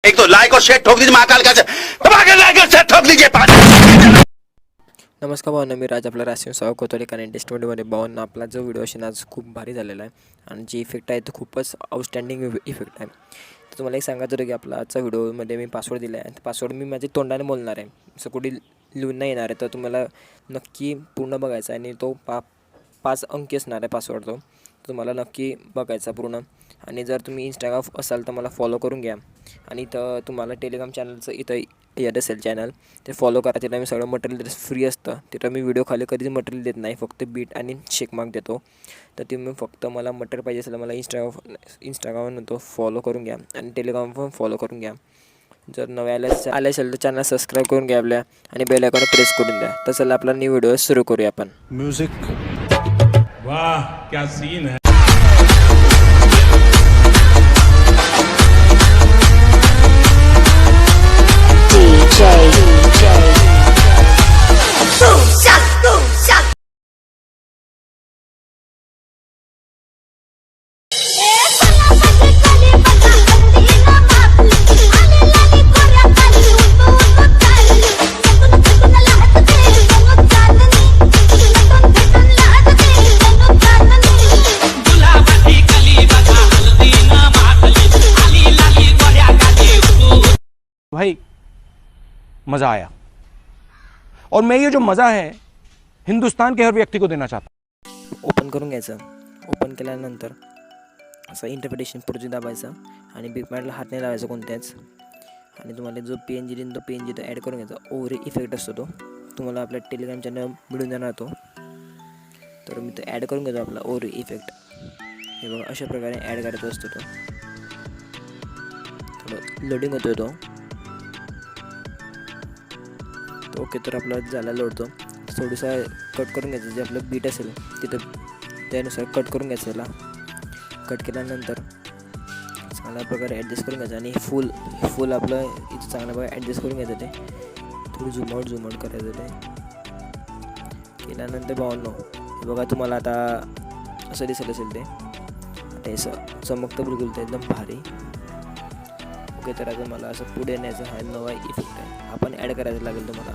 एक तो लाइक और शेयर ठोक दीजिए महाकाल का लाइक और शेयर ठोक दीजिए। नमस्कार भावना, मी राज आपला राशीव स्वागत करतो एका लेटेस्ट व्हिडिओमध्ये. भावना, आपला जो व्हिडिओ असेल आज खूप भारी झालेला आहे आणि जी इफेक्ट आहे तो खूपच आउटस्टँडिंग इफेक्ट आहे. तर तुम्हाला एक सांगायचं होतं की आपला आजचा व्हिडिओमध्ये मी पासवर्ड दिला आहे. पासवर्ड मी माझ्या तोंडाने बोलणार आहे, असं कुठे लिहून नाही येणार आहे. तर तुम्हाला नक्की पूर्ण बघायचा आहे आणि तो 5 अंकी असणार आहे पासवर्ड. तो तुम्हाला नक्की बघायचा पूर्ण. आणि जर तुम्ही इंस्टाग्राम असाल तर मला फॉलो करून घ्या. आणि तर तुम्हाला टेलिग्राम चॅनलचं इथं येत असेल चॅनल, ते फॉलो करा. तिथं मी सगळं मटेरियल फ्री असतं. तिथं मी व्हिडिओ खाली कधीच मटेरियल देत नाही, फक्त बीट आणि शेकमार्क देतो. तर तुम्ही फक्त मला मटेरियल पाहिजे असेल मला इंस्टाग्रामवर तो फॉलो करून घ्या आणि टेलिग्राम पण फॉलो करून घ्या. जर नवे आले असेल तर चॅनल सबस्क्राईब करून घ्या आपल्या आणि बेल आयकॉन प्रेस करून द्या. तर चला आपला न्यू व्हिडिओ सुरू करूया आपण. म्यूजिक, वाह क्या सीन है. भाई मज़ा आया और मैं ये जो मज़ा है हिंदुस्तान के हर व्यक्ति को देना चाहता हूँ. ओपन करून घ्यायचं. ओपन केल्यानंतर असं इंटरप्रिटेशन पुढची दाबायचं आणि बिग मॅटला हात नाही लावायचा कोणत्याच. आणि तुम्हाला जो PNG देईन तो PNG तो ॲड करून घ्यायचा. ओव्हरी इफेक्ट असतो तो, तुम्हाला आपल्या टेलिग्राम चॅनल मिळून जाणार तो. तर मी तो ॲड करून घेतो आपला ओव्हरी इफेक्ट. हे बघा अशा प्रकारे ॲड करायचा असतो तो. थोडं लोडिंग होतो तो. ओके, तर आपला झाला लोडतो. थोडंसा कट करून घ्यायचं, जे आपलं बीट असेल तिथं त्यानुसार कट करून घ्यायचं. याला कट केल्यानंतर चांगल्या प्रकारे ॲडजस्ट करून घ्यायचं आणि फुल आपलं इथं चांगल्या प्रकारे ॲडजस्ट करून घ्यायचं. ते थोडं झूम आउट करायचं. ते केल्यानंतर भावांनो हे बघा, तुम्हाला आता असं दिसत असेल ते आता असं चमकतं बिलकुल, ते एकदम भारी. ओके, तर आता मला असं पुढे न्यायचं. हा नवा इफेक्ट आहे, आपण ॲड करायला लागेल तुम्हाला.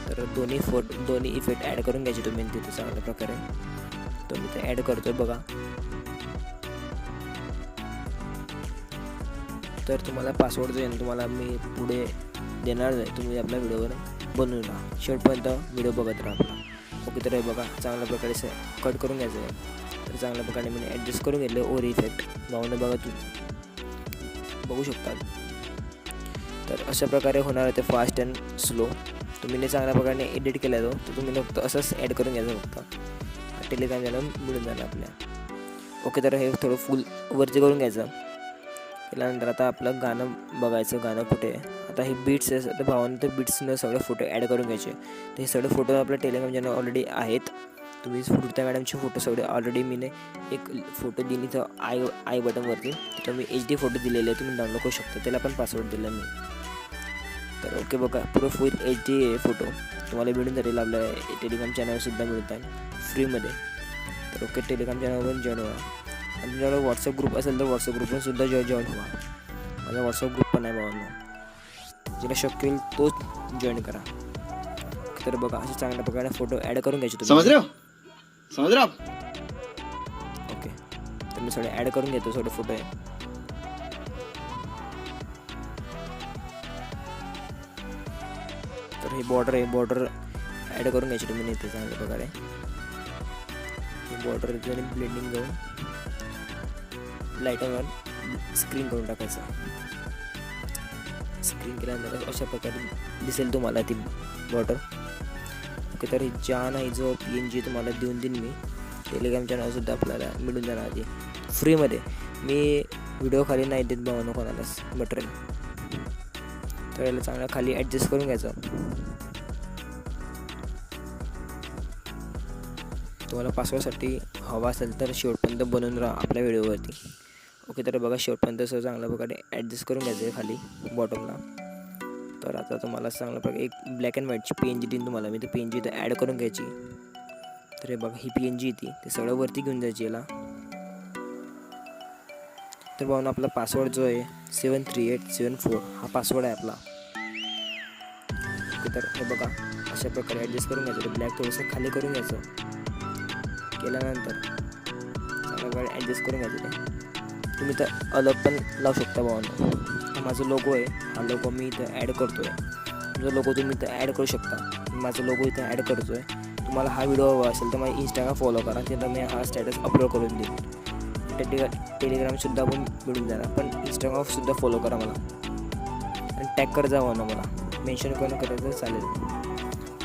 तर दोन्ही इफेक्ट ॲड करून घ्यायचे तुम्ही तिथे चांगल्या प्रकारे. तो मी ते ॲड करतोय बघा. तर तुम्हाला पासवर्ड जो आहे तुम्हाला मी पुढे देणार नाही, तुम्ही आपल्या व्हिडिओवर बनवून राहा, शेवटपर्यंत व्हिडिओ बघत राहा आपला. ओके, तर हे बघा चांगल्या प्रकारे कट करून घ्यायचं आहे. तर चांगल्या प्रकारे मी ॲडजस्ट करून घेतलं ओव्हरी इफेक्ट. भावना बघा, बघू शकता. तर अशा प्रकारे होणार आहे ते फास्ट अँड स्लो. तुम्ही चांगल्या प्रकारे एडिट केला तो, तर तुम्ही फक्त असंच ॲड करून घ्यायचं. फक्त टेलिग्राम चॅनल मिळून जाणार आपल्या. ओके, तर हे थोडं फुल वरती करून घ्यायचं. केल्यानंतर आता आपलं गाणं बघायचं, गाणं कुठे आहे. आता हे बीट्स आहे, तर भावानं ते बीट्सनं सगळे फोटो ॲड करून घ्यायचे. तर हे सगळे फोटो आपल्या टेलिग्राम चॅनल ऑलरेडी आहेत. तुम्ही हृता मॅडमचे फोटो सगळे ऑलरेडी मी एक फोटो दिली तर आय बटनवरती, तिथं मी HD फोटो दिलेले आहे, तुम्ही डाउनलोड करू शकता. त्याला पण पासवर्ड दिला मी. तर ओके बघा, पुरं फुल HD फोटो तुम्हाला मिळून जाईल. आपल्या टेलिग्राम चॅनलसुद्धा मिळत आहे फ्रीमध्ये. तर ओके, टेलिग्राम चॅनलवर जॉईन व्हा. आणि तुमच्याकडे व्हॉट्सअप ग्रुप असेल तर व्हॉट्सअप ग्रुपवर सुद्धा जॉईन व्हा. माझा व्हॉट्सअप ग्रुप पण आहे भावांनो, ज्याला शक्य होईल तोच जॉईन करा. तर बघा असे चांगल्या प्रकारे फोटो ॲड करून घ्यायचे तुम्ही. समज रहे हो? ओके, तर मी थोडे ॲड करून घेतो थोडे फोटो आहे. तर हे बॉर्डर ॲड करून घ्यायची तुम्ही इथे चांगल्या प्रकारे. बॉर्डर इथे आणि ब्लेंडिंग जाऊन लाईटवर स्क्रीन करून टाकायचं. स्क्रीन केल्यानंतर अशा प्रकारे दिसेल तुम्हाला ती बॉर्डर. ओके, तर ही छान आहे जो PNG तुम्हाला देऊन देईन मी. टेलिग्राम चॅनलसुद्धा आपल्याला मिळून जाणार आधी फ्रीमध्ये. मी व्हिडिओ खाली नाही देत भावांनो कोणालाच मटेरियल. तर याला चांगलं खाली ॲडजस्ट करून घ्यायचं. तुम्हाला पासवर्डसाठी हवा असेल तर शेवटपर्यंत बनवून राहा आपल्या व्हिडिओवरती. ओके, तर बघा शेवटपर्यंत असं चांगल्या प्रकारे ॲडजस्ट करून घ्यायचं आहे खाली बॉटमला. तर आता तुम्हाला चांगल्या प्रकारे एक ब्लॅक अँड व्हाईटची PNG देईन तुम्हाला मी. तर PNG इथं ॲड करून घ्यायची. तर हे बघा ही PNG येते, ते सगळं वरती घेऊन जायची याला. तर भावना आपला पासवर्ड जो आहे 73874 हा पासवर्ड आहे आपला. ओके, तर हे बघा अशा प्रकारे ॲडजस्ट करून घ्यायचं. ब्लॅक थोडंसं खाली करून घ्यायचं. केल्यानंतर चांगल्या प्रकारे ॲडजस्ट करून घ्यायचं. ते तुम्ही तर अलग पण लावू शकता भावना. हा माझा लोगो आहे, हा लोगो मी इथं ॲड करतो आहे. तुमचा लोगो तुम्ही इथं ॲड करू शकता. माझा लोगो इथं ॲड करतो आहे. तुम्हाला हा व्हिडिओ हवा असेल तर मला इंस्टाग्राम फॉलो करा, तिथं मी हा स्टेटस अपलोड करून देईन. टेलिग्रामसुद्धा पण मिळून जाणार, पण इंस्टाग्रामसुद्धा फॉलो करा मला आणि टॅग कर जावं ना, मला मेन्शन करून करायचं चालेल.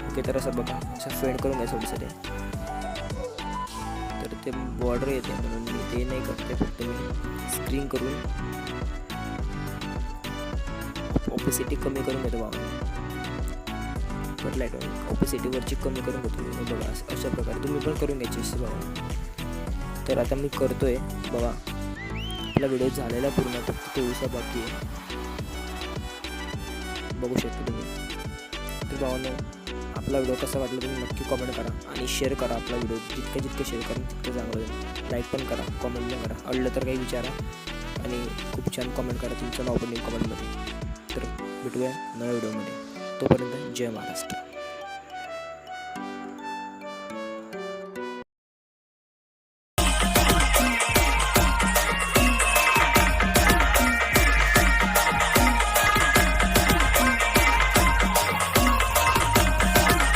ओके, तर असं बघा असं फेड करून घ्यायचं थोडंसं. तर ते बॉर्डर येते म्हणून मी ते नाही करते, फक्त मी स्क्रीन करून ऑपेसिटी कमी करून घेतो बाबा. बट लाईट ऑपेसिटीवरची कमी करून घेतो बघा. अशा प्रकारे तुम्ही पण करून घ्यायची बाबा. तर आता मी करतो आहे बघा. आपला व्हिडिओ झालेला पूर्ण, फक्त थोडासा बाकी आहे, बघू शकता तुम्ही. तर भावांनो, आपला व्हिडिओ कसा वाटला तुम्ही नक्की कॉमेंट करा आणि शेअर करा. आपला व्हिडिओ जितकं शेअर करा तितकं चांगलं होईल. लाईक पण करा, कॉमेंट पण करा, अडलं तर काही विचारा आणि खूप छान कॉमेंट करा. तुमचं नाव पण येईल कॉमेंटमध्ये. तर भेटूया नव्या व्हिडिओमध्ये. तोपर्यंत जय महाराष्ट्र.